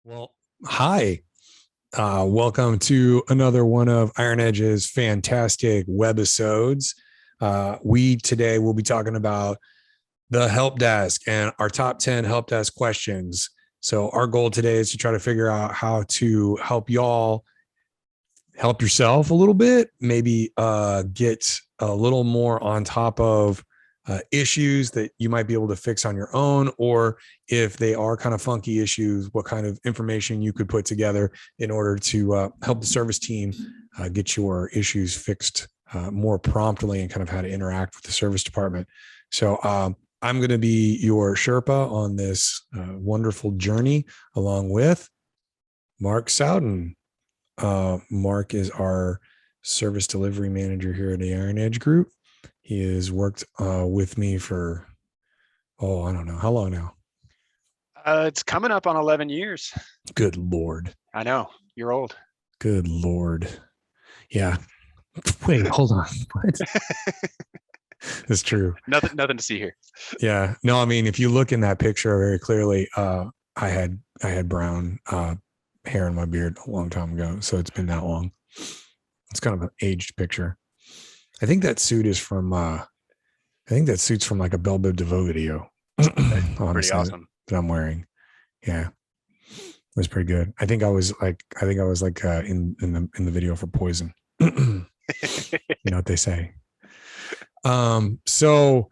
Well, hi. Welcome to another one of IronEdge's fantastic webisodes. We today will be talking about the help desk and our top 10 help desk questions. So our goal today is to try to figure out how to help y'all help yourself a little bit, maybe get a little more on top of issues that you might be able to fix on your own, or if they are kind of funky issues, what kind of information you could put together in order to help the service team get your issues fixed more promptly, and kind of how to interact with the service department. So I'm going to be your Sherpa on this wonderful journey, along with Mark Sowden. Mark is our service delivery manager here at the IronEdge Group. He has worked with me for, I don't know, how long now? It's coming up on 11 years. Good Lord. I know, you're old. Good Lord. Yeah. Wait, hold on. What? It's true. Nothing to see here. Yeah. No, I mean, if you look in that picture very clearly, I had brown hair in my beard a long time ago. So it's been that long. It's kind of an aged picture. I think that suit is from suit's from like a Belle Biv DeVoe video. Pretty awesome. That I'm wearing. Yeah. It was pretty good. I think I was like in the video for Poison. You know what they say. So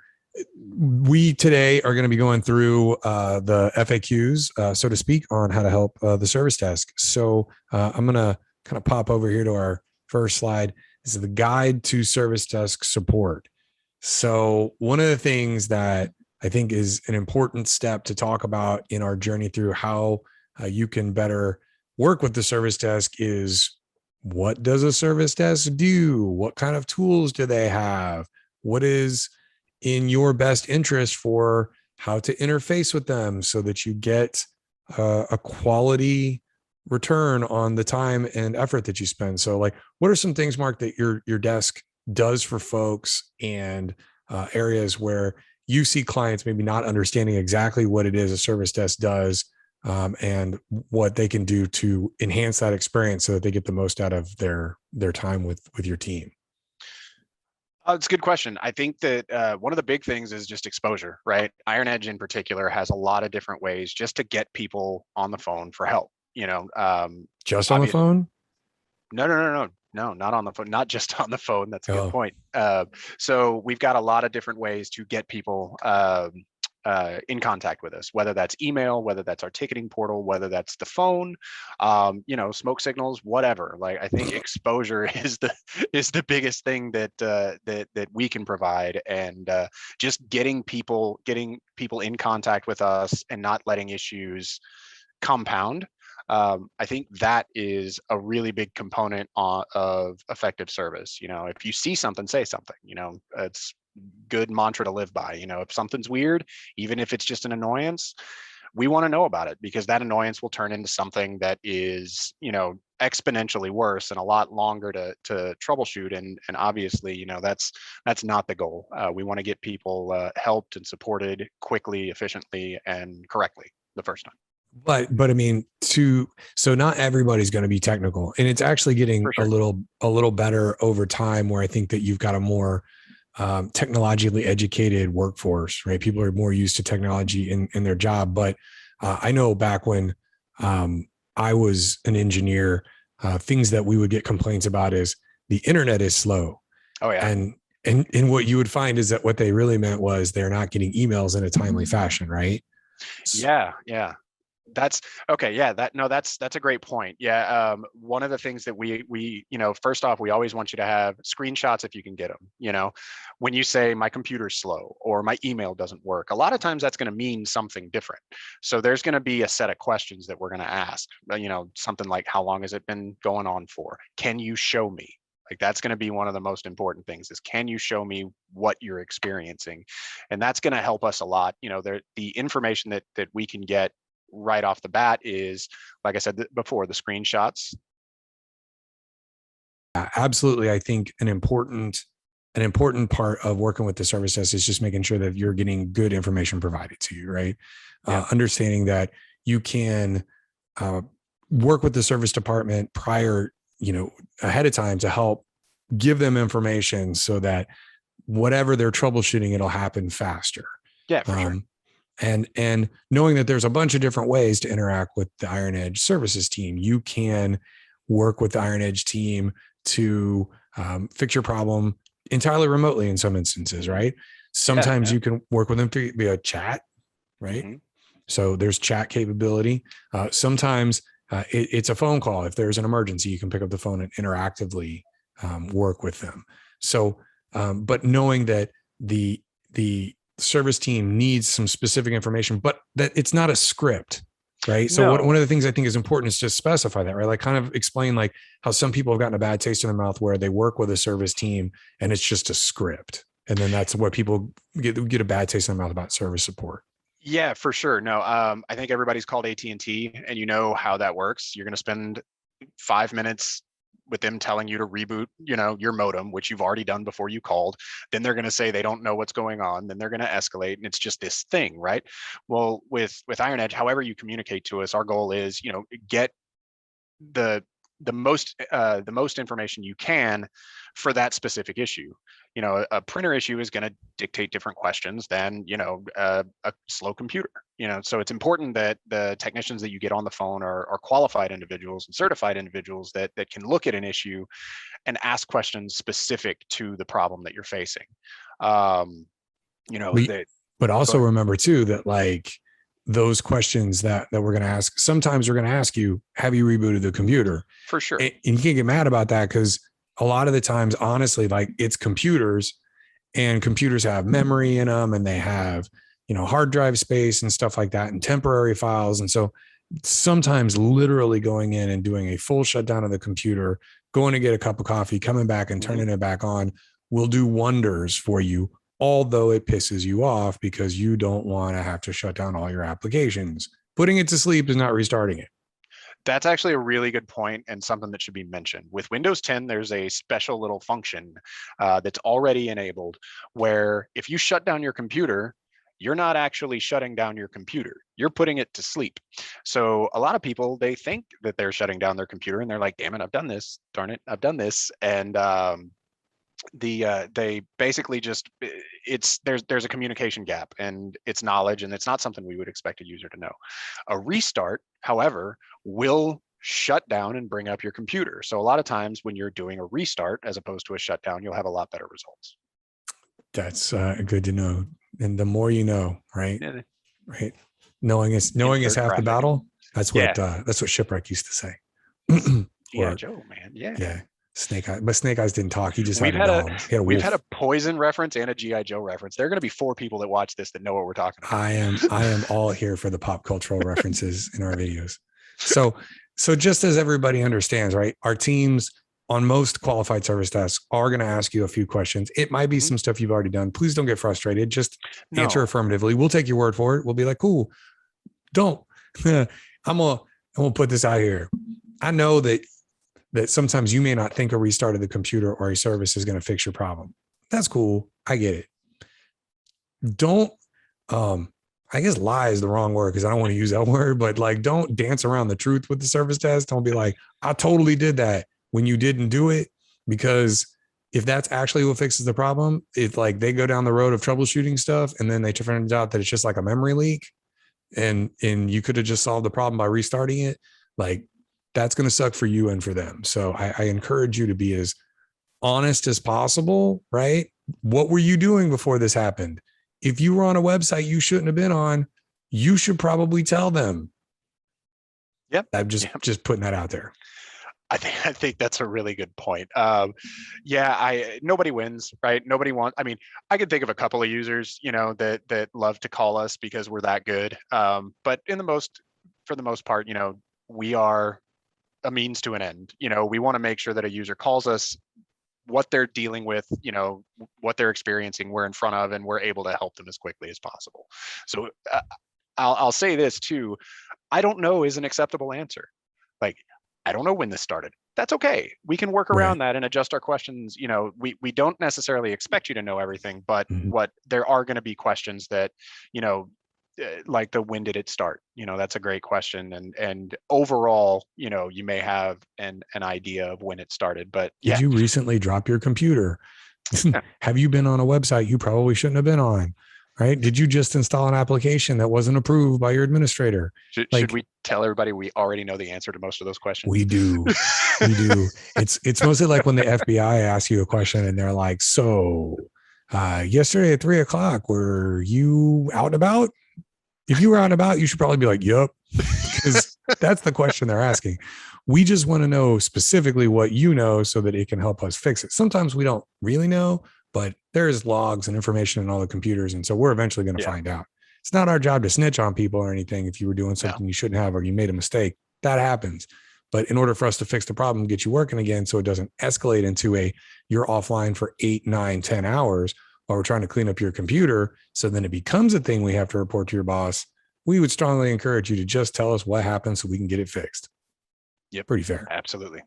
we today are going to be going through the FAQs, so to speak, on how to help the service desk. So I'm going to kind of pop over here to our first slide. This is the guide to service desk support. So one of the things that I think is an important step to talk about in our journey through how you can better work with the service desk is, what does a service desk do? What kind of tools do they have? What is in your best interest for how to interface with them so that you get a quality return on the time and effort that you spend? So like, what are some things, Mark, that your desk does for folks, and areas where you see clients maybe not understanding exactly what it is a service desk does, and what they can do to enhance that experience so that they get the most out of their time with your team? It's a good question. I think that one of the big things is just exposure, right? IronEdge in particular has a lot of different ways just to get people on the phone for help. Just on the phone? No, not on the phone, not just on the phone. That's a good point. Oh. So we've got a lot of different ways to get people in contact with us, whether that's email, whether that's our ticketing portal, whether that's the phone, smoke signals, whatever. Like, I think exposure is the biggest thing that we can provide, and just getting people in contact with us and not letting issues compound. I think that is a really big component of effective service. If you see something, say something. It's good mantra to live by. If something's weird, even if it's just an annoyance, we want to know about it, because that annoyance will turn into something that is, exponentially worse and a lot longer to troubleshoot. And obviously, that's not the goal. We want to get people helped and supported quickly, efficiently, and correctly the first time. But I mean, so not everybody's going to be technical, and it's actually getting For sure. a little better over time, where I think that you've got a more technologically educated workforce, right? People are more used to technology in their job. But I know back when I was an engineer, things that we would get complaints about is the internet is slow. Oh yeah. And what you would find is that what they really meant was they're not getting emails in a timely fashion, right? Yeah. That's okay. Yeah, that's a great point. Yeah. One of the things that we first off, we always want you to have screenshots if you can get them. When you say my computer's slow or my email doesn't work, a lot of times that's going to mean something different. So there's going to be a set of questions that we're going to ask. Something like, how long has it been going on for? Can you show me? Like, that's going to be one of the most important things, is, can you show me what you're experiencing? And that's going to help us a lot. The information that we can get right off the bat is, like I said before, the screenshots. Absolutely. I think an important part of working with the service desk is just making sure that you're getting good information provided to you, right? Yeah. Understanding that you can uh, work with the service department prior, ahead of time to help give them information so that whatever they're troubleshooting, it'll happen faster. Yeah, for sure. And knowing that there's a bunch of different ways to interact with the IronEdge services team, you can work with the IronEdge team to fix your problem entirely remotely in some instances, right? Sometimes you can work with them via chat, right? Mm-hmm. So there's chat capability. Sometimes it's a phone call. If there's an emergency, you can pick up the phone and interactively work with them. So, but knowing that the service team needs some specific information, but that it's not a script, right? So one of the things I think is important is to specify that, right? Like kind of explain like how some people have gotten a bad taste in their mouth where they work with a service team and it's just a script. And then that's what people get a bad taste in their mouth about service support. Yeah, for sure. No, I think everybody's called AT&T and you know how that works. You're going to spend 5 minutes with them telling you to reboot, your modem, which you've already done before you called. Then they're going to say they don't know what's going on. Then they're going to escalate, and it's just this thing, right? Well, with IronEdge, however you communicate to us, our goal is, get the most information you can for that specific issue. A printer issue is going to dictate different questions than a slow computer. So it's important that the technicians that you get on the phone are qualified individuals and certified individuals that can look at an issue and ask questions specific to the problem that you're facing. But also remember too that like those questions that we're going to ask, sometimes we're going to ask you, have you rebooted the computer? For sure. And you can't get mad about that because a lot of the times, honestly, like it's computers, and computers have memory in them and they have, hard drive space and stuff like that and temporary files. And so sometimes literally going in and doing a full shutdown of the computer, going to get a cup of coffee, coming back and turning it back on will do wonders for you, although it pisses you off because you don't want to have to shut down all your applications. Putting it to sleep is not restarting it. That's actually a really good point and something that should be mentioned. With Windows 10, there's a special little function that's already enabled where if you shut down your computer, you're not actually shutting down your computer. You're putting it to sleep. So a lot of people, they think that they're shutting down their computer and they're like, damn it, I've done this. Darn it, I've done this. And they basically just there's a communication gap and it's knowledge, and it's not something we would expect a user to know. A restart, however, will shut down and bring up your computer. So a lot of times when you're doing a restart as opposed to a shutdown, you'll have a lot better results. That's good to know. And the more you know, right? Yeah. Right. Knowing is half the battle. That's what Shipwreck used to say. Yeah, Joe, man. Yeah. Snake Eyes, but Snake Eyes didn't talk. He just we've had a dog. We've had a Poison reference and a G.I. Joe reference. There are going to be 4 people that watch this that know what we're talking about. I am all here for the pop cultural references in our videos. So just as everybody understands, right? Our teams on most qualified service desks are going to ask you a few questions. It might be some stuff you've already done. Please don't get frustrated. Just answer affirmatively. We'll take your word for it. We'll be like, cool. Don't. I'm gonna put this out here. I know that sometimes you may not think a restart of the computer or a service is going to fix your problem. That's cool. I get it. Don't, I guess lie is the wrong word because I don't want to use that word, but like, don't dance around the truth with the service desk. Don't be like, I totally did that when you didn't do it, because if that's actually what fixes the problem, it's like they go down the road of troubleshooting stuff and then they find out that it's just like a memory leak and you could have just solved the problem by restarting it. Like, that's going to suck for you and for them. So I encourage you to be as honest as possible, right? What were you doing before this happened? If you were on a website you shouldn't have been on, you should probably tell them. Yep. I'm just putting that out there. I think that's a really good point. Nobody wins, right? Nobody wants. I mean, I could think of a couple of users, that love to call us because we're that good. But for the most part, we are a means to an end. We want to make sure that a user calls us, what they're dealing with, what they're experiencing, we're in front of, and we're able to help them as quickly as possible. So I'll say this too. I don't know is an acceptable answer. Like, I don't know when this started. That's okay. We can work around that and adjust our questions. We don't necessarily expect you to know everything, but what there are going to be questions that, like the when did it start? That's a great question. And overall, you may have an idea of when it started, but Did you recently drop your computer? Have you been on a website you probably shouldn't have been on? Right? Did you just install an application that wasn't approved by your administrator? Should we tell everybody we already know the answer to most of those questions? We do. We do. It's mostly like when the FBI asks you a question and they're like, so yesterday at 3:00, were you out and about? If you were out and about, you should probably be like, yep, because that's the question they're asking. We just want to know specifically what you know so that it can help us fix it. Sometimes we don't really know, but there's logs and information in all the computers. And so we're eventually going to find out. It's not our job to snitch on people or anything. If you were doing something you shouldn't have, or you made a mistake, that happens. But in order for us to fix the problem, get you working again, so it doesn't escalate into you're offline for 8, 9, 10 hours while we're trying to clean up your computer, so then it becomes a thing we have to report to your boss, we would strongly encourage you to just tell us what happened so we can get it fixed. Yep. Pretty fair. Absolutely.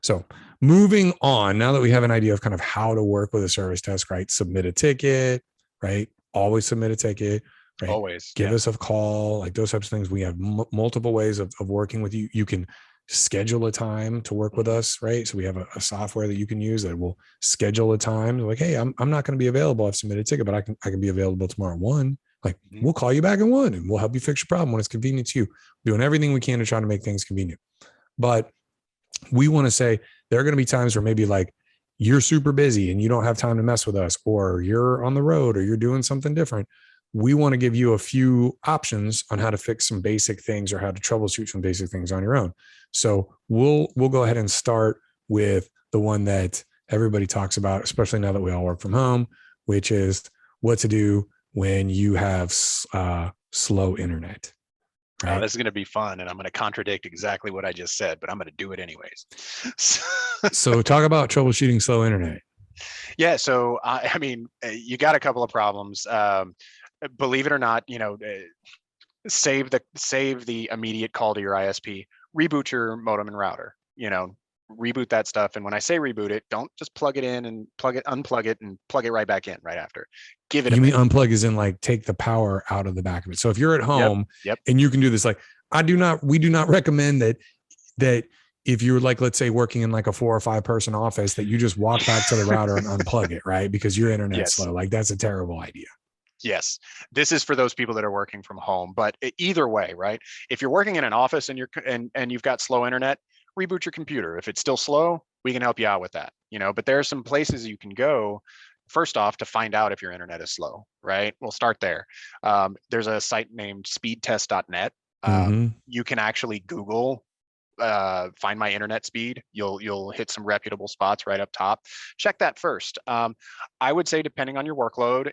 So moving on, now that we have an idea of kind of how to work with a service desk, right? Submit a ticket, right? Always submit a ticket, right? Always. Give us a call, like those types of things. We have multiple ways of working with you. You can schedule a time to work with us, right? So we have a software that you can use that will schedule a time. Like, hey, I'm not going to be available. I've submitted a ticket, but I can be available tomorrow at 1. Like, we'll call you back at 1 and we'll help you fix your problem when it's convenient to you. Doing everything we can to try to make things convenient. But we want to say there are going to be times where maybe like you're super busy and you don't have time to mess with us, or you're on the road, or you're doing something different. We want to give you a few options on how to fix some basic things or how to troubleshoot some basic things on your own. So we'll go ahead and start with the one that everybody talks about, especially now that we all work from home, which is what to do when you have slow internet. Right? This is going to be fun, and I'm going to contradict exactly what I just said, but I'm going to do it anyways. So talk about troubleshooting slow internet. Yeah. So, I mean, you got a couple of problems. Believe it or not, save the immediate call to your ISP, reboot your modem and router, reboot that stuff. And when I say reboot it, don't just plug it in and unplug it and plug it right back in right after. Give it You mean unplug as in like take the power out of the back of it. So if you're at home and you can do this, like we do not recommend that if you're like, let's say working in like a 4 or 5 person office, that you just walk back to the router and unplug it, right? Because your internet's slow. Like that's a terrible idea. Yes, this is for those people that are working from home. But either way, right? If you're working in an office and you've got slow internet, reboot your computer. If it's still slow, we can help you out with that. But there are some places you can go. First off, to find out if your internet is slow, right? We'll start there. There's a site named speedtest.net. You can actually Google find my internet speed. You'll hit some reputable spots right up top. Check that first. I would say, depending on your workload,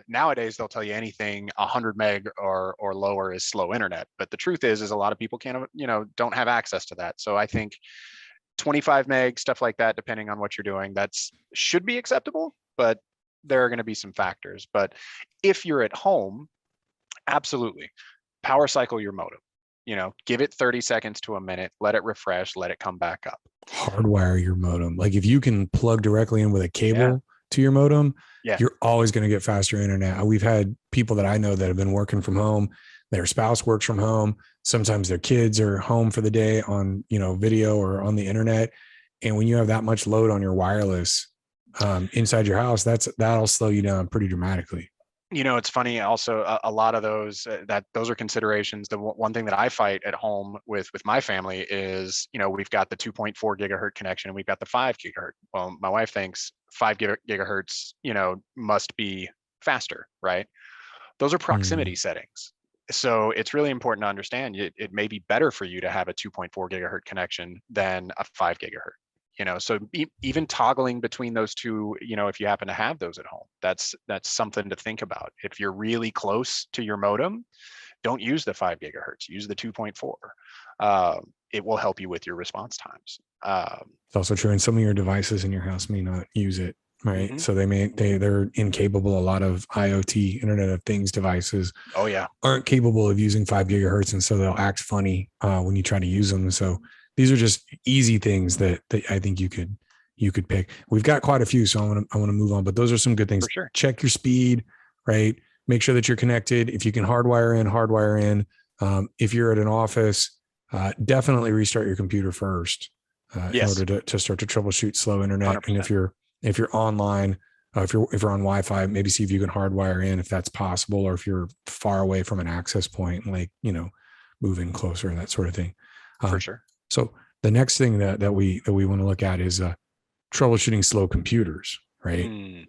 nowadays they'll tell you anything 100 meg or lower is slow internet. But the truth is a lot of people don't have access to that. So I think 25 meg, stuff like that, depending on what you're doing, that's should be acceptable, but there are going to be some factors. But if you're at home, absolutely power cycle your modem. Give it 30 seconds to a minute, let it refresh, let it come back up. Hardwire your modem. Like if you can plug directly in with a cable to your modem, you're always going to get faster internet. We've had people that I know that have been working from home. Their spouse works from home. Sometimes their kids are home for the day on, video or on the internet. And when you have that much load on your wireless inside your house, that'll slow you down pretty dramatically. It's funny also, a lot of those those are considerations. The one thing that I fight at home with my family is, we've got the 2.4 gigahertz connection and we've got the 5 gigahertz. Well, my wife thinks 5 gigahertz, must be faster, right? Those are proximity settings. So it's really important to understand it may be better for you to have a 2.4 gigahertz connection than a 5 gigahertz. So even toggling between those two, if you happen to have those at home, that's something to think about. If you're really close to your modem, don't use the 5 gigahertz, use the 2.4. It will help you with your response times. It's also true. And some of your devices in your house may not use it, right? So they're incapable. A lot of IoT, Internet of Things devices aren't capable of using 5 gigahertz. And so they'll act funny when you try to use them. So these are just easy things that I think you could pick. We've got quite a few, so I want to move on, but those are some good things. For sure. Check your speed, right? make sure that you're connected. If you can hardwire in, hardwire in. If you're at an office, definitely restart your computer first in Yes, order to start to troubleshoot slow internet. And 100%. if you're online, if you're on Wi-Fi, maybe see if you can hardwire in if that's possible, or if you're far away from an access point, like, move in closer and that sort of thing. For sure. So the next thing that we want to look at is troubleshooting slow computers, right?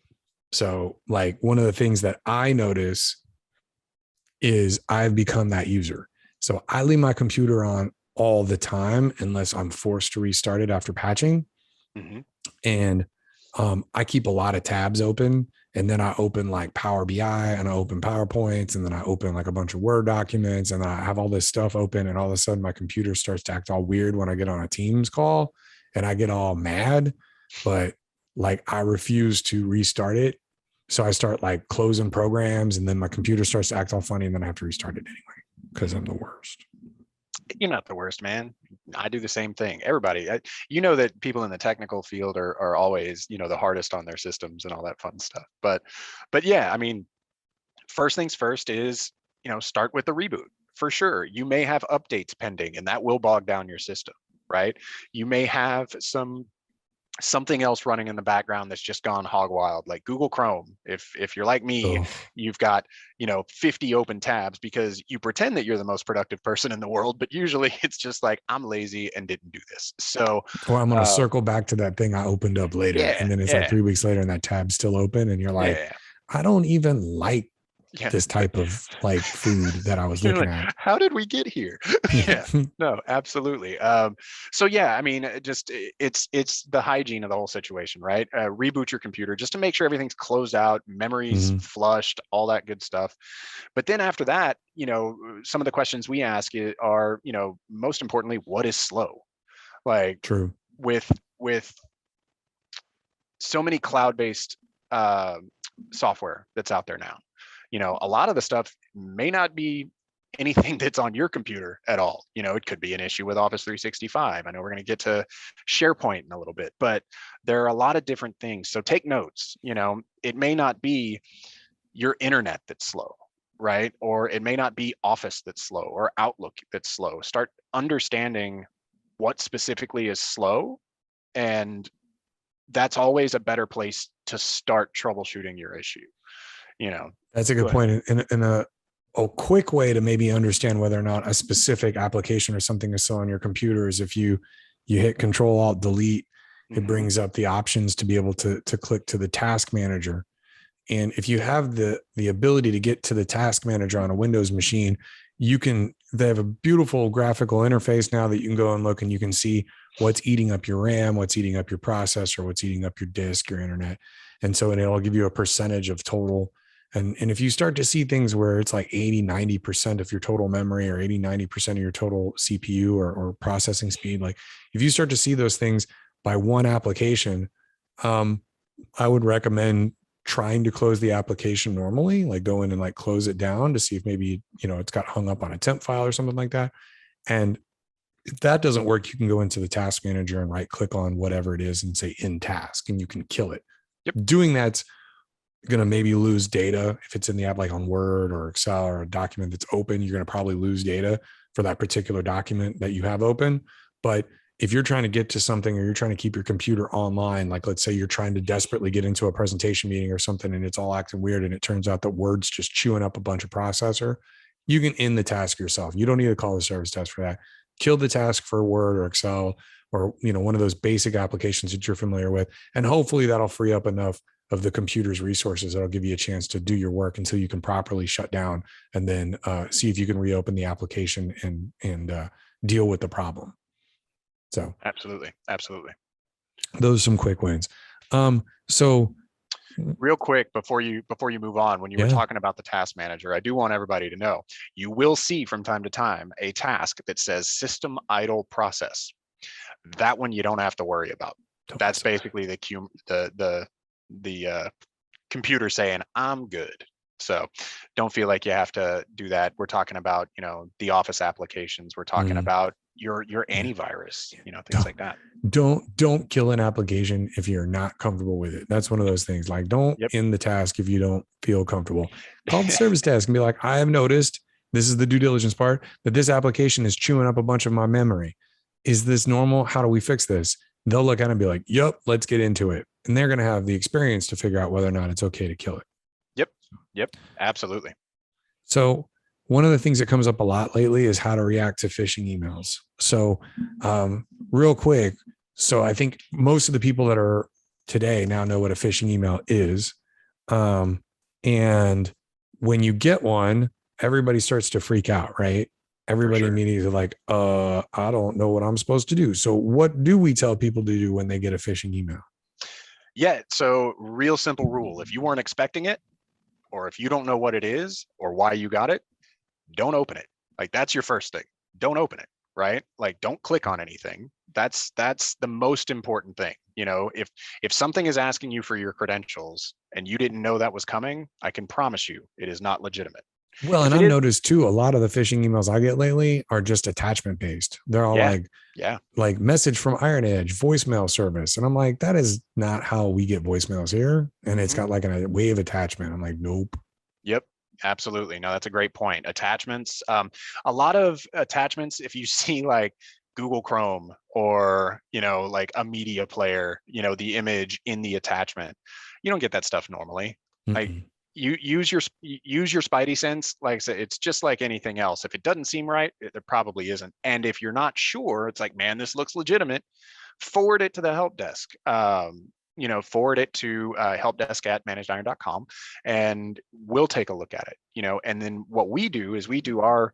So like one of the things that I notice is I've become that user. So I leave my computer on all the time unless I'm forced to restart it after patching. And I keep a lot of tabs open, and then I open like Power BI, and I open PowerPoints, and then I open like a bunch of Word documents, and I have all this stuff open, and all of a sudden my computer starts to act all weird when I get on a Teams call, and I get all mad, but like I refuse to restart it. So I start like closing programs, and then my computer starts to act all funny, and then I have to restart it anyway because I'm the worst. You're not the worst, man. I do the same thing. Everybody, that people in the technical field are always, the hardest on their systems and all that fun stuff. But yeah, I mean, first things first is, start with the reboot. For sure, you may have updates pending, and that will bog down your system, right? You may have something else running in the background that's just gone hog wild, like Google Chrome. If you're like me, you've got 50 open tabs because you pretend that you're the most productive person in the world, but usually it's just like, I'm lazy and didn't do this. So or I'm going to circle back to that thing I opened up later, and then it's like 3 weeks later and that tab's still open, and you're like, I don't even like this type of like food that I was looking at. How did we get here? No, absolutely. So yeah, I mean, just it's the hygiene of the whole situation, right? Reboot your computer just to make sure everything's closed out, memories flushed, all that good stuff. But then after that, some of the questions we ask are, most importantly, what is slow? Like, true, with so many cloud-based software that's out there now. A lot of the stuff may not be anything that's on your computer at all. It could be an issue with Office 365. I know we're going to get to SharePoint in a little bit, but there are a lot of different things. So take notes. It may not be your internet that's slow, right? Or it may not be Office that's slow, or Outlook that's slow. Start understanding what specifically is slow, and that's always a better place to start troubleshooting your issue. That's a good point. And a quick way to maybe understand whether or not a specific application or something is still on your computer is if you hit Control Alt Delete, it brings up the options to be able to click to the task manager. And if you have the ability to get to the task manager on a Windows machine, they have a beautiful graphical interface now that you can go and look, and you can see what's eating up your RAM, what's eating up your processor, what's eating up your disk, your internet. And so it'll give you a percentage of total. And if you start to see things where it's like 80-90% of your total memory, or 80-90% of your total CPU or processing speed, like if you start to see those things by one application, I would recommend trying to close the application normally, like go in and like close it down to see if maybe, it's got hung up on a temp file or something like that. And if that doesn't work, you can go into the task manager and right click on whatever it is and say in task, and you can kill it. Doing that's going to maybe lose data. If it's in the app, like on Word or Excel or a document that's open, you're going to probably lose data for that particular document that you have open. But if you're trying to get to something, or you're trying to keep your computer online, like let's say you're trying to desperately get into a presentation meeting or something, and it's all acting weird, and it turns out that Word's just chewing up a bunch of processor, you can end the task yourself. You don't need to call the service desk for that. Kill the task for Word or Excel, or one of those basic applications that you're familiar with, and hopefully that'll free up enough of the computer's resources that'll give you a chance to do your work until you can properly shut down, and then see if you can reopen the application and deal with the problem. So absolutely. Those are some quick wins. So real quick, before you move on, when you were talking about the task manager, I do want everybody to know you will see from time to time a task that says system idle process. That one you don't have to worry about. That's basically the computer saying I'm good. So don't feel like you have to do that. We're talking about, the Office applications. We're talking about your antivirus, things Don't, like that. don't kill an application if you're not comfortable with it. That's one of those things. Like, don't Yep. end the task if you don't feel comfortable. Call the service desk and be like, I have noticed, this is the due diligence part, that this application is chewing up a bunch of my memory. Is this normal? How do we fix this? They'll look at it and be like, yep, let's get into it. And they're going to have the experience to figure out whether or not it's okay to kill it. Yep. Absolutely. So one of the things that comes up a lot lately is how to react to phishing emails. So real quick, so I think most of the people that are today now know what a phishing email is. And when you get one, everybody starts to freak out, right? Everybody immediately like, I don't know what I'm supposed to do. So what do we tell people to do when they get a phishing email? Yeah. So real simple rule. If you weren't expecting it, or if you don't know what it is or why you got it, don't open it. Like, that's your first thing. Don't open it, right? Like, don't click on anything. That's the most important thing. If something is asking you for your credentials and you didn't know that was coming, I can promise you it is not legitimate. Well, and I've noticed too, a lot of the phishing emails I get lately are just attachment based. They're all like message from IronEdge, voicemail service. And I'm like, that is not how we get voicemails here. And it's got like a wave attachment. I'm like, nope. Yep. Absolutely. No, that's a great point. Attachments. A lot of attachments, if you see like Google Chrome or, like a media player, the image in the attachment, you don't get that stuff normally. Like, you use your spidey sense. Like I said, it's just like anything else. If it doesn't seem right, it probably isn't. And if you're not sure, it's like, man, this looks legitimate, forward it to the help desk. Forward it to helpdesk@managediron.com, and we'll take a look at it. And then what we do is we do our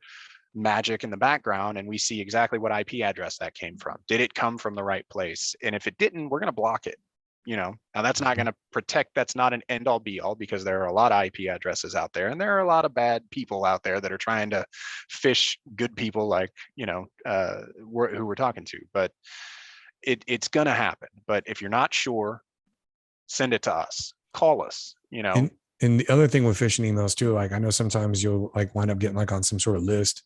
magic in the background, and we see exactly what IP address that came from. Did it come from the right place? And if it didn't, we're going to block it. Now that's not going to protect, that's not an end all be all, because there are a lot of IP addresses out there, and there are a lot of bad people out there that are trying to phish good people like, who we're talking to. But it's going to happen. But if you're not sure, send it to us, call us, And the other thing with phishing emails too, like I know sometimes you'll like wind up getting like on some sort of list.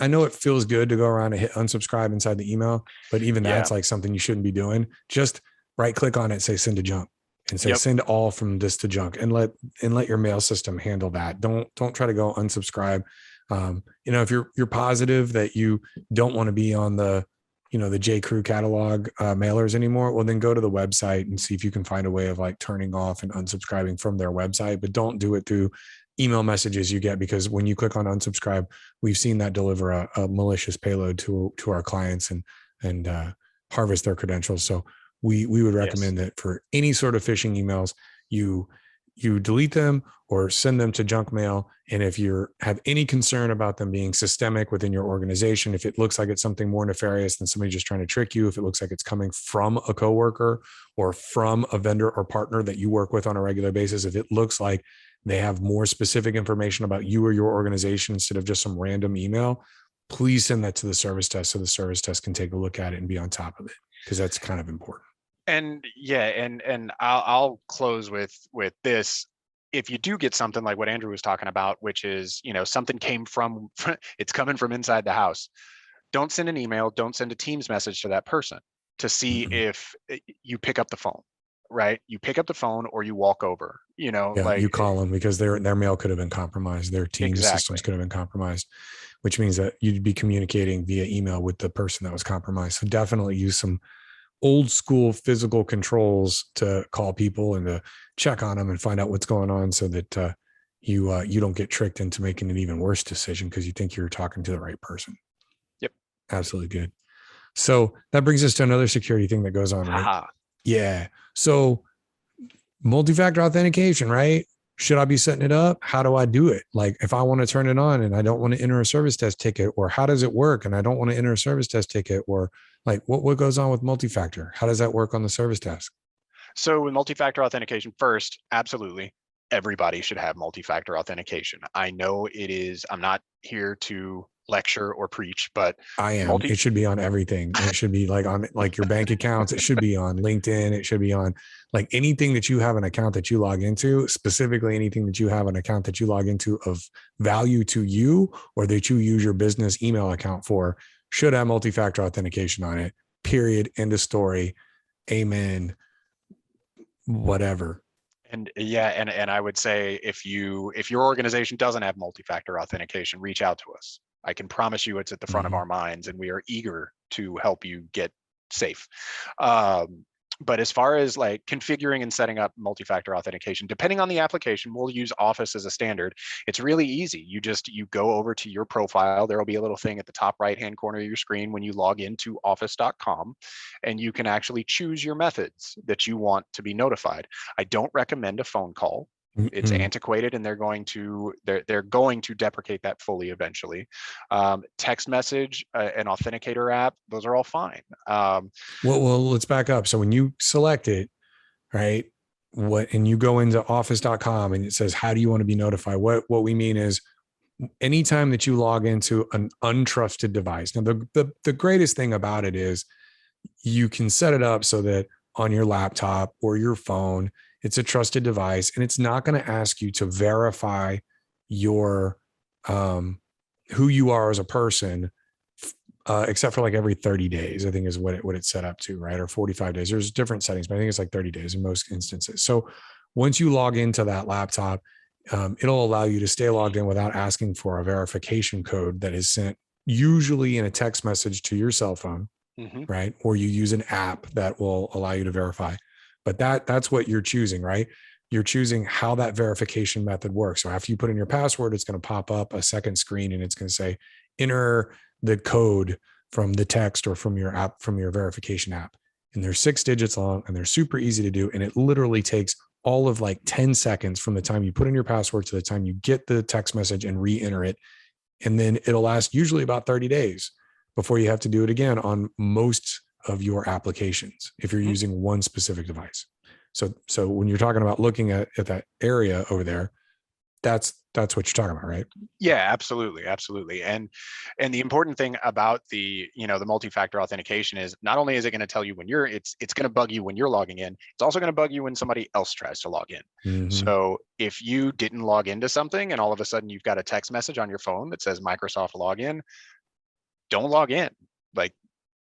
I know it feels good to go around and hit unsubscribe inside the email, but even that's like something you shouldn't be doing. Just right click on it, say send to junk, and say send all from this to junk, and let your mail system handle that. Don't try to go unsubscribe. If you're positive that you don't want to be on the the J. Crew catalog mailers anymore, well, then go to the website and see if you can find a way of like turning off and unsubscribing from their website, but don't do it through email messages you get, because when you click on unsubscribe, we've seen that deliver a malicious payload to our clients and harvest their credentials. So we would recommend that for any sort of phishing emails, you delete them or send them to junk mail. And if you have any concern about them being systemic within your organization, if it looks like it's something more nefarious than somebody just trying to trick you, if it looks like it's coming from a coworker or from a vendor or partner that you work with on a regular basis, if it looks like they have more specific information about you or your organization instead of just some random email, please send that to the service desk so the service desk can take a look at it and be on top of it, because that's kind of important. And and I'll close with this. If you do get something like what Andrew was talking about, which is, something came from, it's coming from inside the house, don't send an email, don't send a Teams message to that person to see if you pick up the phone, right? You pick up the phone or you walk over, like you call them, because their mail could have been compromised. Their Teams systems could have been compromised, which means that you'd be communicating via email with the person that was compromised. So definitely use some old school physical controls to call people and to check on them and find out what's going on, so that you don't get tricked into making an even worse decision because you think you're talking to the right person. Yep. Absolutely good. So that brings us to another security thing that goes on, right? Yeah. So multi-factor authentication, right? Should I be setting it up? How do I do it? Like if I want to turn it on and I don't want to enter a service desk ticket, or how does it work and I don't want to enter a service desk ticket, or like what goes on with multi-factor? How does that work on the service desk? So with multi-factor authentication, first, absolutely, everybody should have multi-factor authentication. I know it is, I'm not here to lecture or preach, but I am. It should be on everything. It should be like on like your bank accounts. It should be on LinkedIn. It should be on like anything that you have an account that you log into, specifically anything that you have an account that you log into of value to you or that you use your business email account for, should have multi-factor authentication on it, period, end of story, amen, whatever. And yeah, and I would say if your organization doesn't have multi-factor authentication, reach out to us. I can promise you it's at the front of our minds, and we are eager to help you get safe. But as far as like configuring and setting up multi-factor authentication, depending on the application, we'll use Office as a standard. It's really easy. You go over to your profile. There will be a little thing at the top right-hand corner of your screen when you log into office.com, and you can actually choose your methods that you want to be notified. I don't recommend a phone call. It's antiquated, and they're going to deprecate that fully eventually. Text message, an authenticator app, those are all fine. Well, let's back up. So when you select it, right, and you go into office.com and it says, how do you want to be notified? What we mean is anytime that you log into an untrusted device. Now, the greatest thing about it is you can set it up so that on your laptop or your phone, it's a trusted device, and it's not going to ask you to verify your who you are as a person, except for like every 30 days, I think is what it's set up to, right? Or 45 days. There's different settings, but I think it's like 30 days in most instances. So once you log into that laptop, it'll allow you to stay logged in without asking for a verification code that is sent usually in a text message to your cell phone, right? Or you use an app that will allow you to verify. But that's what you're choosing, right? You're choosing how that verification method works. So after you put in your password, it's going to pop up a second screen, and it's going to say, enter the code from the text or from your app, from your verification app. And they're 6 digits long, and they're super easy to do. And it literally takes all of like 10 seconds from the time you put in your password to the time you get the text message and re-enter it. And then it'll last usually about 30 days before you have to do it again on most of your applications if you're using one specific device. So when you're talking about looking at that area over there, that's what you're talking about, right? Yeah, absolutely. And the important thing about the multi-factor authentication is not only is it going to tell you when it's going to bug you when you're logging in, it's also going to bug you when somebody else tries to log in. So if you didn't log into something and all of a sudden you've got a text message on your phone that says Microsoft login, don't log in. Like,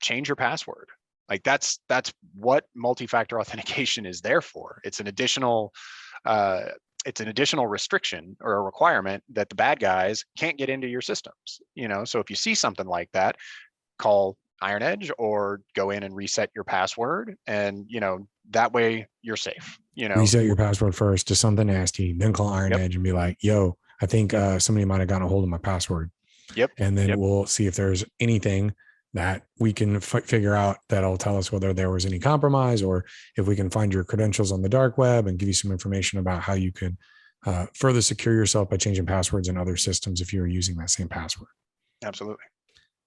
change your password. Like that's what multi-factor authentication is there for. It's an additional restriction or a requirement that the bad guys can't get into your systems. So if you see something like that, call IronEdge or go in and reset your password, and that way you're safe. Reset your password first to something nasty, then call IronEdge and be like, yo, I think somebody might have gotten a hold of my password. And then we'll see if there's anything that we can figure out that'll tell us whether there was any compromise, or if we can find your credentials on the dark web and give you some information about how you can further secure yourself by changing passwords in other systems if you're using that same password. Absolutely.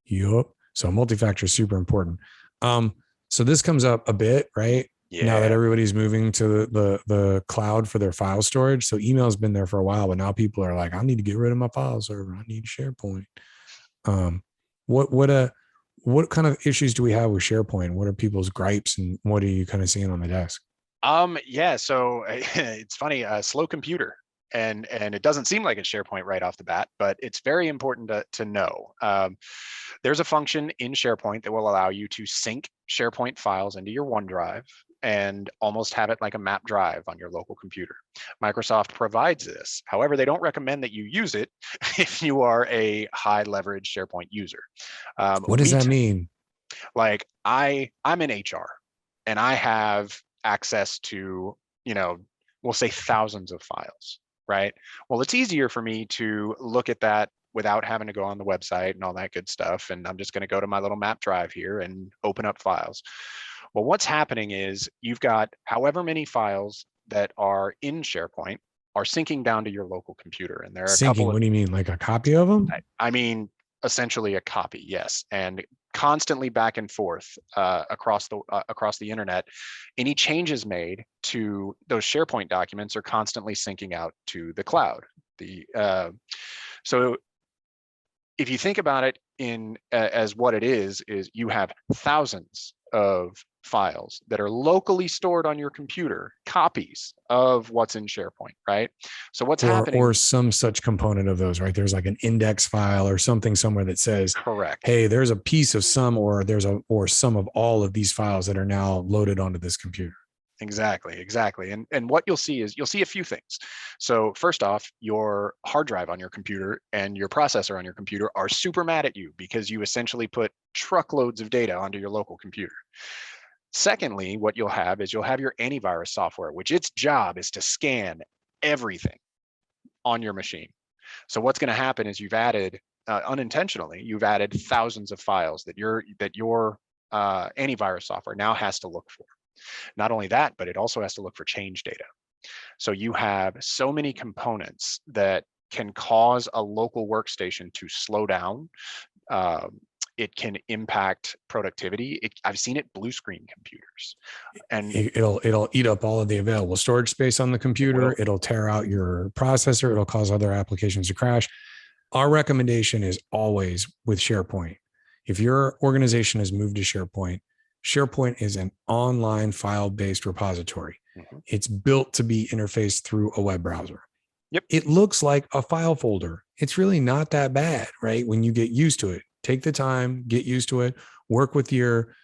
Yep. So multi-factor is super important. So this comes up a bit, right? Yeah. Now that everybody's moving to the cloud for their file storage. So email's been there for a while, but now people are like, I need to get rid of my file server. I need SharePoint. What kind of issues do we have with SharePoint? What are people's gripes, and what are you kind of seeing on the desk? Yeah, so it's funny, slow computer. And it doesn't seem like it's SharePoint right off the bat, but it's very important to know. There's a function in SharePoint that will allow you to sync SharePoint files into your OneDrive and almost have it like a map drive on your local computer. Microsoft provides this. However, they don't recommend that you use it if you are a high leverage SharePoint user. What does that mean? Like I'm in HR and I have access to, we'll say thousands of files, right? Well, it's easier for me to look at that without having to go on the website and all that good stuff. And I'm just going to go to my little map drive here and open up files. Well, what's happening is you've got however many files that are in SharePoint are syncing down to your local computer. And there are syncing, a couple of, what do you mean? Like a copy of them? I mean, essentially a copy, yes. And constantly back and forth across the internet. Any changes made to those SharePoint documents are constantly syncing out to the cloud. So if you think about it as what it is you have thousands of files that are locally stored on your computer, copies of what's in SharePoint, right? So what's happening? Or some such component of those, right? There's like an index file or something somewhere that says, correct. Hey, there's a piece of some, or some of all of these files that are now loaded onto this computer. Exactly. And what you'll see is you'll see a few things. So first off, your hard drive on your computer and your processor on your computer are super mad at you because you essentially put truckloads of data onto your local computer. Secondly, what you'll have is you'll have your antivirus software, which its job is to scan everything on your machine. So what's going to happen is you've added unintentionally, you've added thousands of files that your antivirus software now has to look for. Not only that, but it also has to look for change data. So you have so many components that can cause a local workstation to slow down. It can impact productivity. I've seen it blue screen computers, and it'll eat up all of the available storage space on the computer. It'll tear out your processor. It'll cause other applications to crash. Our recommendation is always with SharePoint. If your organization has moved to SharePoint, SharePoint is an online file-based repository. Mm-hmm. It's built to be interfaced through a web browser. Yep. It looks like a file folder. It's really not that bad, right? When you get used to it, take the time, get used to it, work with your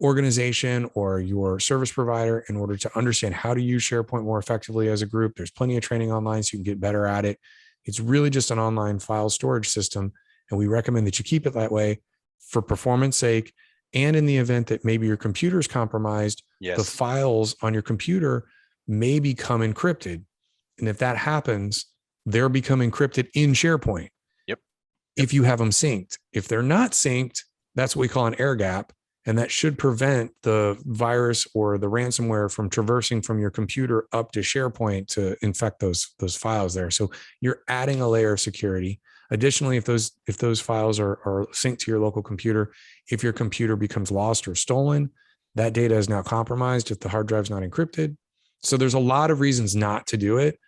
organization or your service provider in order to understand how to use SharePoint more effectively as a group. There's plenty of training online so you can get better at it. It's really just an online file storage system. And we recommend that you keep it that way for performance sake. And in the event that maybe your computer is compromised, yes, the files on your computer may become encrypted. And if that happens, they'll become encrypted in SharePoint. Yep. If you have them synced. If they're not synced, that's what we call an air gap. And that should prevent the virus or the ransomware from traversing from your computer up to SharePoint to infect those files there. So you're adding a layer of security. Additionally, if those files are synced to your local computer, if your computer becomes lost or stolen, that data is now compromised if the hard drive's not encrypted. So there's a lot of reasons not to do it.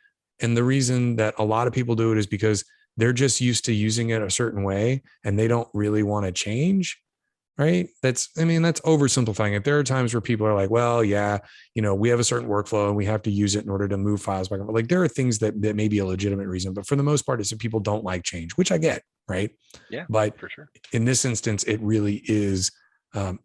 And the reason that a lot of people do it is because they're just used to using it a certain way and they don't really want to change. Right. That's oversimplifying it. There are times where people are like, well, yeah, we have a certain workflow and we have to use it in order to move files back. Like there are things that may be a legitimate reason, but for the most part, it's that people don't like change, which I get. Right. Yeah, but for sure. In this instance, it really is,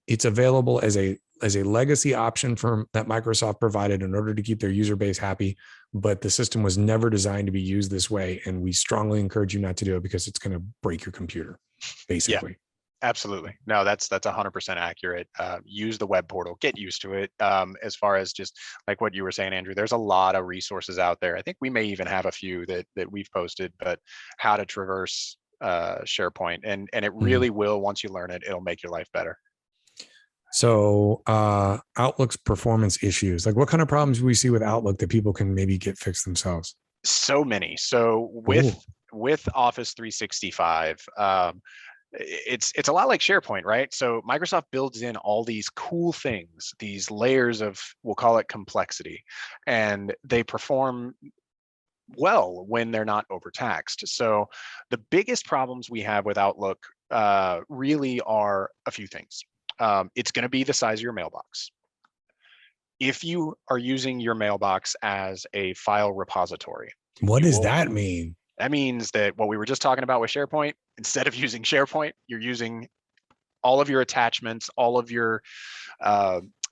it's available as a legacy option from that Microsoft provided in order to keep their user base happy. But the system was never designed to be used this way. And we strongly encourage you not to do it because it's going to break your computer, basically. Yeah. Absolutely. No, that's 100% accurate. Use the web portal, get used to it. As far as just like what you were saying, Andrew, there's a lot of resources out there. I think we may even have a few that we've posted, but how to traverse SharePoint and it really will, once you learn it, it'll make your life better. So Outlook's performance issues, like what kind of problems do we see with Outlook that people can maybe get fixed themselves? So many. So with Office 365, it's a lot like SharePoint, right? So Microsoft builds in all these cool things, these layers of, we'll call it complexity, and they perform well when they're not overtaxed. So the biggest problems we have with Outlook really are a few things. It's going to be the size of your mailbox. If you are using your mailbox as a file repository. What does that mean? That means that what we were just talking about with SharePoint, instead of using SharePoint, you're using all of your attachments, all of your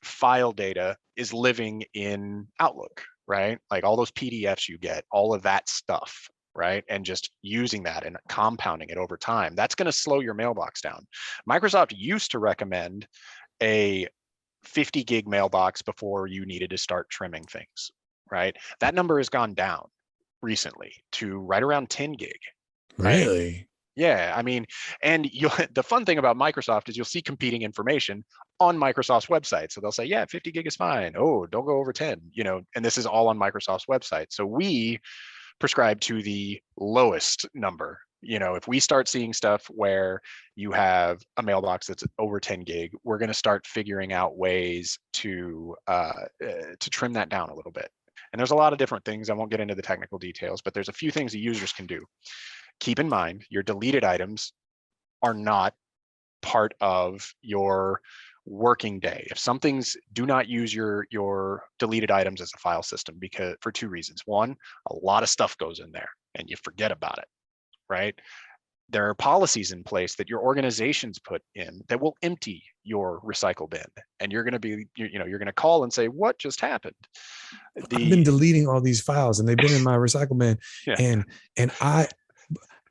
file data is living in Outlook, right? Like all those PDFs you get, all of that stuff, right? And just using that and compounding it over time, that's going to slow your mailbox down. Microsoft used to recommend a 50 gig mailbox before you needed to start trimming things, right? That number has gone down recently to right around 10 gig. Right? Really? Yeah, I mean, and the fun thing about Microsoft is you'll see competing information on Microsoft's website. So they'll say, yeah, 50 gig is fine. Oh, don't go over 10, and this is all on Microsoft's website. So we prescribe to the lowest number. If we start seeing stuff where you have a mailbox that's over 10 gig, we're going to start figuring out ways to trim that down a little bit. And there's a lot of different things. I won't get into the technical details, but there's a few things the users can do. Keep in mind, your deleted items are not part of your working day. If something's, do not use your deleted items as a file system, because for two reasons. One, a lot of stuff goes in there and you forget about it, right? There are policies in place that your organization's put in that will empty your recycle bin, and you're going to be, you're going to call and say, what just happened? I've been deleting all these files and they've been in my recycle bin, Yeah.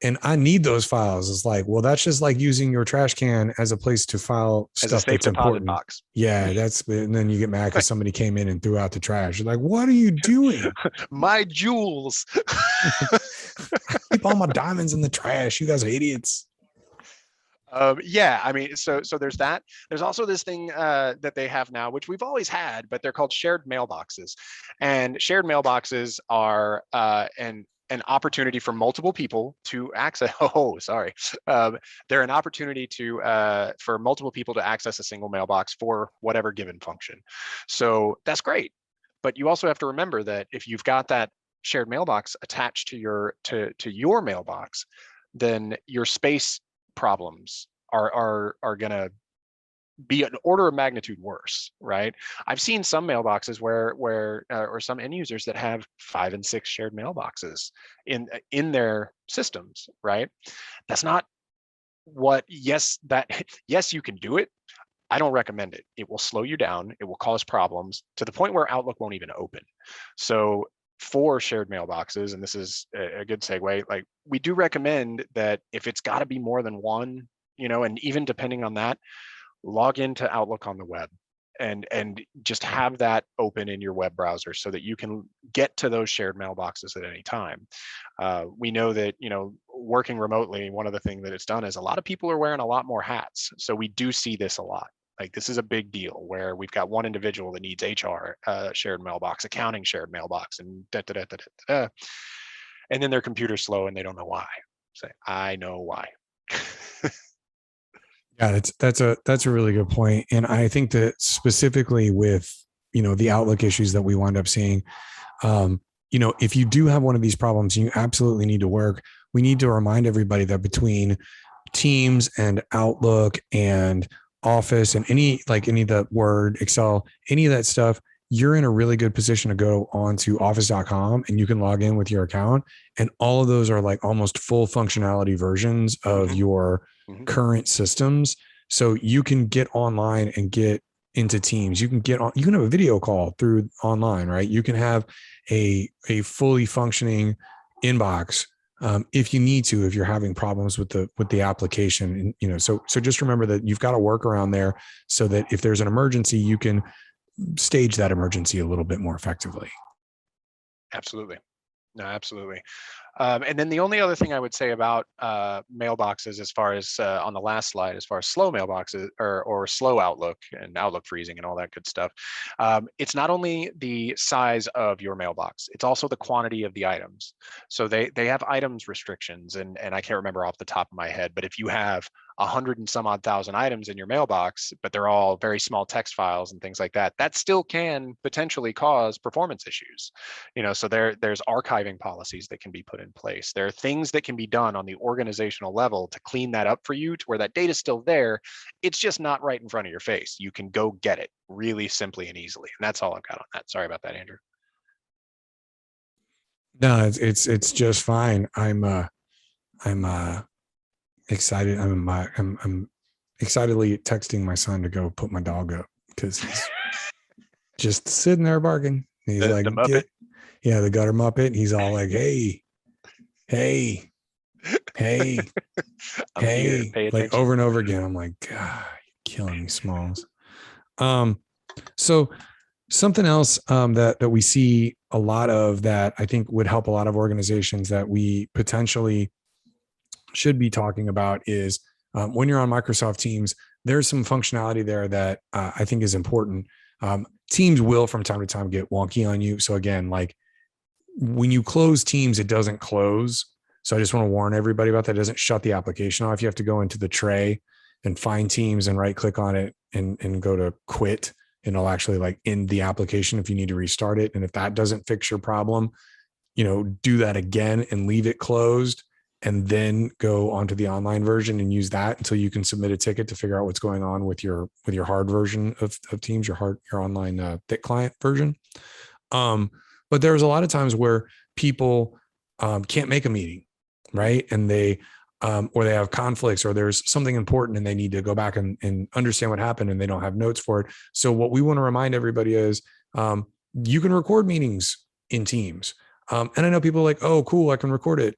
and I need those files. It's like, well, that's just like using your trash can as a place to file as a stuff safe that's deposit important. box. Yeah, and then you get mad because somebody came in and threw out the trash. You're like, what are you doing? My jewels. I keep all my diamonds in the trash. You guys are idiots. Yeah, I mean, so there's that. There's also this thing that they have now, which we've always had, but they're called shared mailboxes. And shared mailboxes are an opportunity for multiple people to access. Oh, sorry. They're an opportunity to for multiple people to access a single mailbox for whatever given function. So that's great. But you also have to remember that if you've got that shared mailbox attached to your mailbox, then your space problems are going to be an order of magnitude worse, right? I've seen some mailboxes where or some end users that have 5 and 6 shared mailboxes in their systems, right? That's not what, yes, you can do it. I don't recommend it. It will slow you down. It will cause problems to the point where Outlook won't even open. So for shared mailboxes, and this is a good segue, like we do recommend that if it's got to be more than one, and even depending on that, log into Outlook on the web and just have that open in your web browser so that you can get to those shared mailboxes at any time. We know that, working remotely, one of the things that it's done is a lot of people are wearing a lot more hats. So we do see this a lot. Like this is a big deal where we've got one individual that needs HR shared mailbox, accounting shared mailbox, and and then their computer's slow and they don't know why. Say, I know why. Yeah, that's a really good point. And I think that specifically with, the Outlook issues that we wind up seeing, if you do have one of these problems, you absolutely need to work. We need to remind everybody that between Teams and Outlook and Office and any of the Word, Excel, any of that stuff, you're in a really good position to go on to office.com and you can log in with your account. And all of those are like almost full functionality versions of your current systems. So you can get online and get into Teams. You can have a video call through online, right? You can have a fully functioning inbox if you need to, if you're having problems with the application. And, so just remember that you've got to work around there so that if there's an emergency, you can stage that emergency a little bit more effectively. Absolutely. No, absolutely. And then the only other thing I would say about mailboxes, as far as on the last slide, as far as slow mailboxes or slow Outlook and Outlook freezing and all that good stuff, it's not only the size of your mailbox, it's also the quantity of the items. So they have items restrictions, and I can't remember off the top of my head, but if you have 100 and some odd thousand items in your mailbox, but they're all very small text files and things like that, that still can potentially cause performance issues. So there's archiving policies that can be put in place. There are things that can be done on the organizational level to clean that up for you to where that data is still there. It's just not right in front of your face. You can go get it really simply and easily. And that's all I've got on that. Sorry about that, Andrew. No, it's just fine. I'm excited. I'm excitedly texting my son to go put my dog up because he's just sitting there barking. He's the like, Muppet. The gutter Muppet. He's all like, hey, hey, hey, hey, like over and over again. I'm like, God, you're killing me, Smalls. So something else that we see a lot of that I think would help a lot of organizations that we potentially should be talking about is when you're on Microsoft Teams, there's some functionality there that I think is important. Teams will from time to time get wonky on you. So again, like when you close Teams, it doesn't close. So I just want to warn everybody about that. It doesn't shut the application off. You have to go into the tray and find Teams and right click on it and go to quit. And it'll actually like end the application if you need to restart it. And if that doesn't fix your problem, do that again and leave it closed. and then go onto the online version and use that until you can submit a ticket to figure out what's going on with your hard version of Teams, your online thick client version. But there's a lot of times where people can't make a meeting, right? And they or they have conflicts, or there's something important and they need to go back and understand what happened and they don't have notes for it. So what we want to remind everybody is you can record meetings in Teams. And I know people are like, oh, cool, I can record it.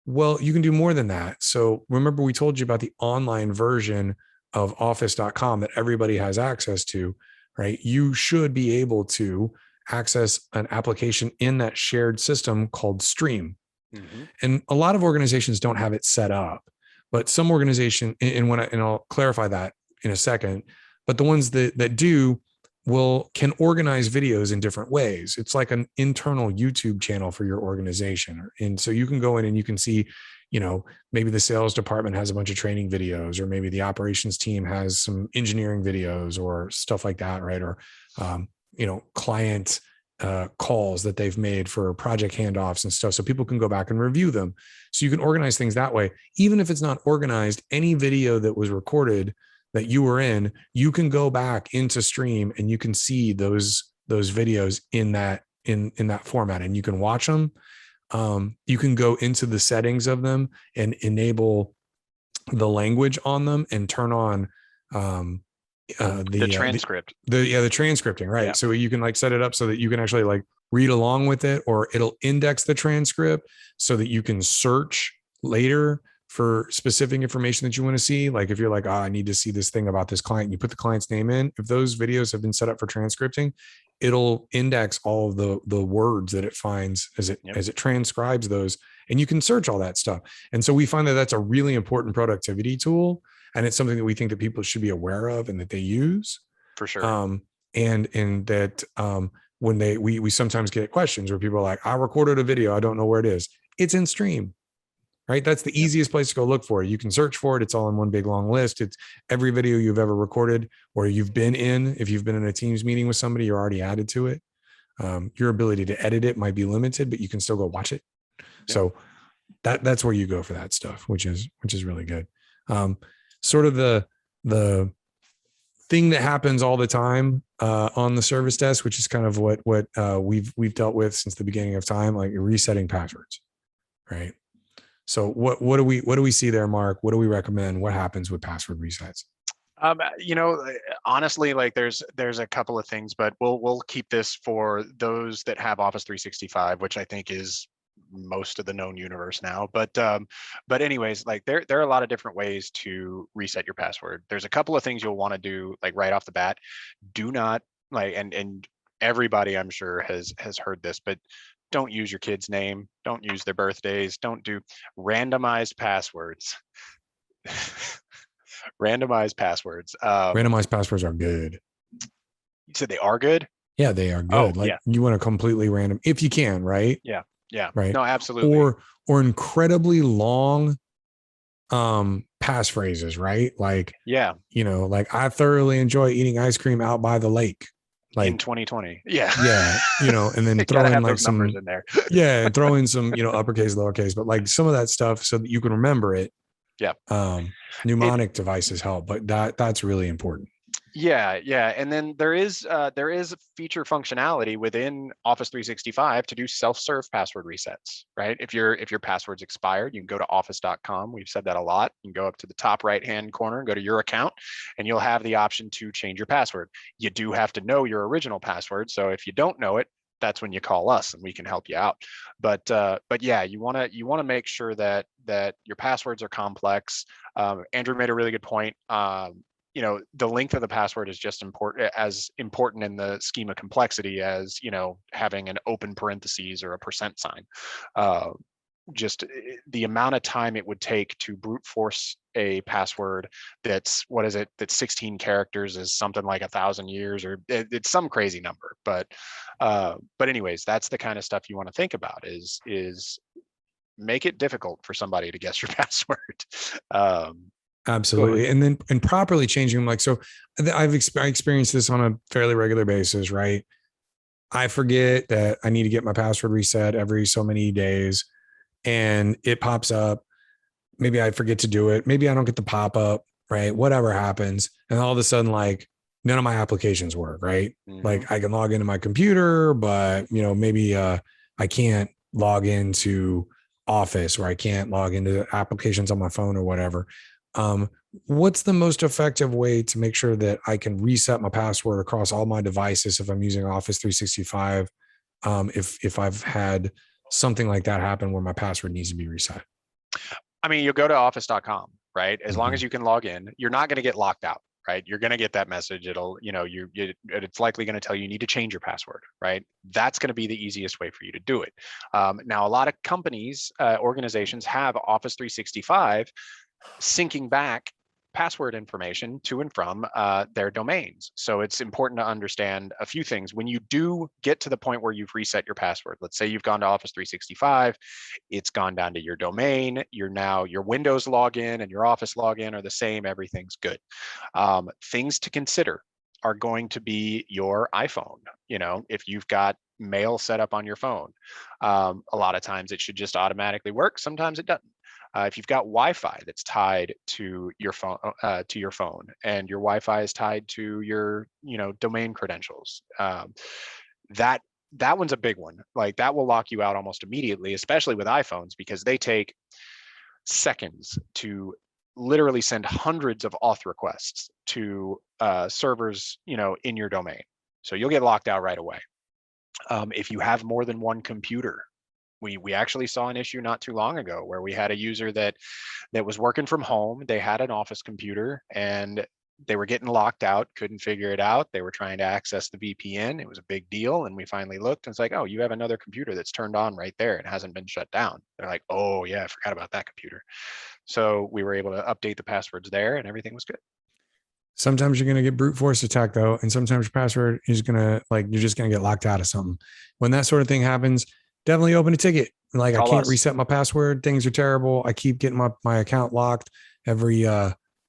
Well, you can do more than that. So remember, we told you about the online version of office.com that everybody has access to, right? You should be able to access an application in that shared system called Stream. Mm-hmm. And a lot of organizations don't have it set up, but some organization, and I'll clarify that in a second, but the ones that do can organize videos in different ways. It's like an internal YouTube channel for your organization. And so you can go in and you can see, maybe the sales department has a bunch of training videos, or maybe the operations team has some engineering videos or stuff like that, right? Or, client calls that they've made for project handoffs and stuff. So people can go back and review them. So you can organize things that way. Even if it's not organized, any video that was recorded that you were in, you can go back into Stream and you can see those videos in that format, and you can watch them. You can go into the settings of them and enable the language on them and turn on the transcript. The transcripting, right? Yeah. So you can set it up so that you can actually read along with it, or it'll index the transcript so that you can search later for specific information that you want to see. Like if you're like, I need to see this thing about this client, you put the client's name in. If those videos have been set up for transcripting, it'll index all of the words that it finds as it transcribes those, and you can search all that stuff. And so we find that that's a really important productivity tool, and it's something that we think that people should be aware of and that they use for sure. And that when we sometimes get questions where people are like, I recorded a video, I don't know where it is. It's in Stream. Right. That's the easiest place to go look for it. You can search for it. It's all in one big long list. It's every video you've ever recorded or you've been in. If you've been in a Teams meeting with somebody, you're already added to it. Your ability to edit it might be limited, but you can still go watch it. Yeah. So that's where you go for that stuff, which is really good. Sort of the thing that happens all the time on the service desk, which is kind of what we've dealt with since the beginning of time, like resetting passwords, right? So what do we see there, Mark? What do we recommend? What happens with password resets? Honestly, there's a couple of things, but we'll keep this for those that have Office 365, which I think is most of the known universe now. But anyways, there are a lot of different ways to reset your password. There's a couple of things you'll want to do right off the bat. Do not and everybody I'm sure has heard this, but don't use your kid's name. Don't use their birthdays. Don't do randomized passwords. Randomized passwords. Randomized passwords are good. You said they are good? Yeah, they are good. You want to completely random if you can, right? Yeah. Right. No, absolutely. Or incredibly long passphrases, right? I thoroughly enjoy eating ice cream out by the lake. In 2020. Yeah. And then throw in some numbers in there. Yeah. Throw in some, uppercase, lowercase, but some of that stuff so that you can remember it. Yeah. Mnemonic devices help, but that's really important. Yeah. And then there is feature functionality within Office 365 to do self-serve password resets, right? If your password's expired, you can go to office.com. We've said that a lot. You can go up to the top right-hand corner and go to your account, and you'll have the option to change your password. You do have to know your original password. So if you don't know it, that's when you call us and we can help you out. But yeah, you want to make sure that your passwords are complex. Andrew made a really good point. The length of the password is just as important in the scheme of complexity as, having an open parentheses or a percent sign. Just the amount of time it would take to brute force a password that's 16 characters is something like 1,000 years, or it's some crazy number. But anyways, that's the kind of stuff you want to think about is make it difficult for somebody to guess your password. Absolutely. And properly changing them. So I experienced this on a fairly regular basis, right? I forget that I need to get my password reset every so many days, and it pops up maybe I forget to do it. Maybe I don't get the pop-up, right? Whatever happens. And all of a sudden, like none of my applications work, right? Mhm. Like I can log into my computer, but maybe I can't log into Office, or I can't log into applications on my phone or whatever. What's the most effective way to make sure that I can reset my password across all my devices if I'm using Office 365? If I've had something like that happen where my password needs to be reset. I mean, you'll go to office.com, right? As long Mhm. as you can log in, you're not going to get locked out, right? You're going to get that message. It'll, it's likely going to tell you need to change your password, right? That's going to be the easiest way for you to do it. Now, a lot of companies, organizations have Office 365 syncing back password information to and from their domains. So it's important to understand a few things. When you do get to the point where you've reset your password, let's say you've gone to Office 365, it's gone down to your domain, your Windows login and your Office login are the same, everything's good. Things to consider are going to be your iPhone. If you've got mail set up on your phone, a lot of times it should just automatically work. Sometimes it doesn't. If you've got Wi-Fi that's tied to your phone, and your Wi-Fi is tied to your, domain credentials, that that one's a big one. Like that will lock you out almost immediately, especially with iPhones, because they take seconds to literally send hundreds of auth requests to servers, in your domain. So you'll get locked out right away. If you have more than one computer, we actually saw an issue not too long ago where we had a user that was working from home. They had an office computer and they were getting locked out, couldn't figure it out. They were trying to access the VPN. It was a big deal. And we finally looked and it's like, oh, you have another computer that's turned on right there and hasn't been shut down. They're like, oh yeah, I forgot about that computer. So we were able to update the passwords there and everything was good. Sometimes you're going to get brute force attack though. And sometimes your password is going to you're just going to get locked out of something. When that sort of thing happens, definitely open a ticket. Like I Call can't us. reset my password. Things are terrible. I keep getting my account locked every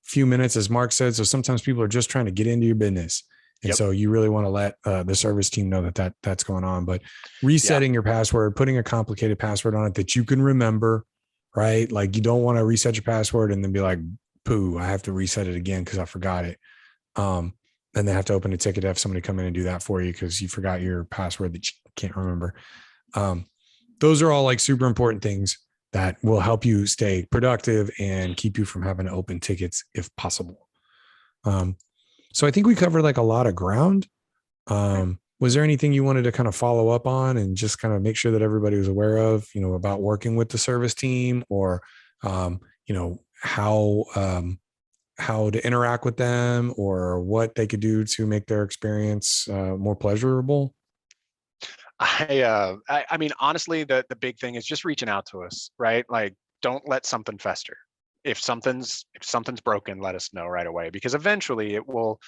few minutes, as Mark said. So sometimes people are just trying to get into your business. And Yep. so you really want to let the service team know that's going on. But Yeah. resetting your password, putting a complicated password on it that you can remember, right? Like you don't want to reset your password and then be like, poo, I have to reset it again because I forgot it. And they have to open a ticket to have somebody come in and do that for you because you forgot your password that you can't remember. Those are all like super important things that will help you stay productive and keep you from having to open tickets if possible. So I think we covered like a lot of ground. Was there anything you wanted to kind of follow up on and just kind of make sure that everybody was aware of, about working with the service team or, how to interact with them or what they could do to make their experience more pleasurable? I mean, honestly, the big thing is just reaching out to us, right? Like, don't let something fester. If something's broken, let us know right away because eventually it will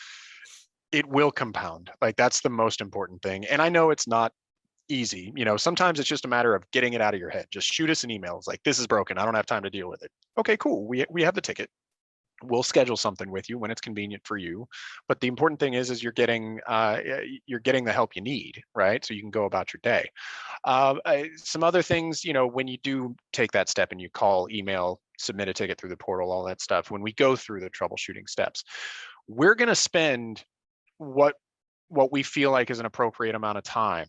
compound. Like that's the most important thing. And I know it's not easy. Sometimes it's just a matter of getting it out of your head. Just shoot us an email. It's like, this is broken. I don't have time to deal with it. Okay, cool. We have the ticket. We'll schedule something with you when it's convenient for you. But the important thing is you're getting the help you need, right? So you can go about your day. Some other things, when you do take that step and you call, email, submit a ticket through the portal, all that stuff, when we go through the troubleshooting steps, we're going to spend what we feel like is an appropriate amount of time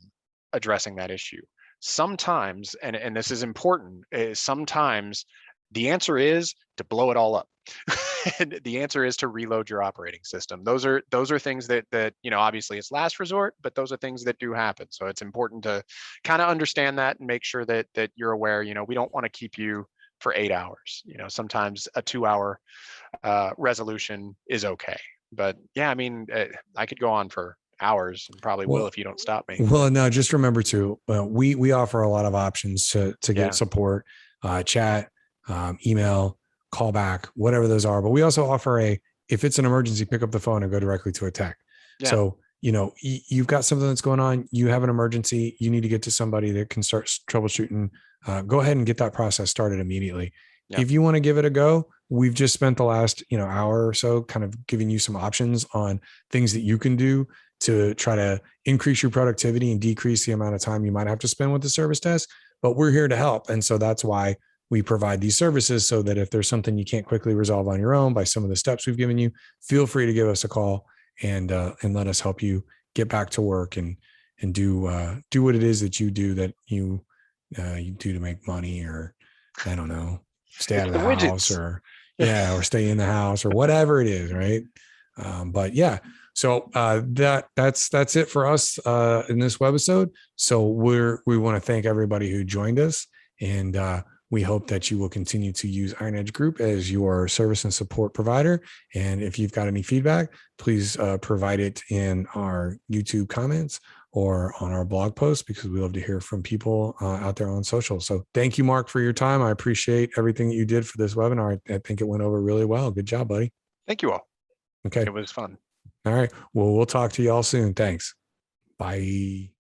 addressing that issue. Sometimes, and this is important, sometimes the answer is to blow it all up. And the answer is to reload your operating system. Those are things that obviously it's last resort, but those are things that do happen. So it's important to kind of understand that and make sure that you're aware. We don't want to keep you for 8 hours. Sometimes a 2-hour resolution is okay. But yeah, I mean, I could go on for hours and probably will Well, if you don't stop me. well, no, just remember too, we offer a lot of options to get Yeah. support, chat, email, callback, whatever those are. But we also offer if it's an emergency, pick up the phone and go directly to a tech. Yeah. So, you've got something that's going on, you have an emergency, you need to get to somebody that can start troubleshooting. Go ahead and get that process started immediately. Yeah. If you want to give it a go, we've just spent the last, hour or so kind of giving you some options on things that you can do to try to increase your productivity and decrease the amount of time you might have to spend with the service desk, but we're here to help. And so that's why we provide these services so that if there's something you can't quickly resolve on your own by some of the steps we've given you, feel free to give us a call and let us help you get back to work and do what it is that you do, that you do to make money, or I don't know, stay out It's of the the house, widgets. or or stay in the house, or whatever it is. Right. But yeah, so that's it for us in this webisode. So we want to thank everybody who joined us, and we hope that you will continue to use IronEdge Group as your service and support provider. And if you've got any feedback, please provide it in our YouTube comments or on our blog post, because we love to hear from people out there on social. So thank you, Mark, for your time. I appreciate everything that you did for this webinar. I think it went over really well. Good job, buddy. Thank you all. Okay. It was fun. All right. Well, we'll talk to you all soon. Thanks. Bye.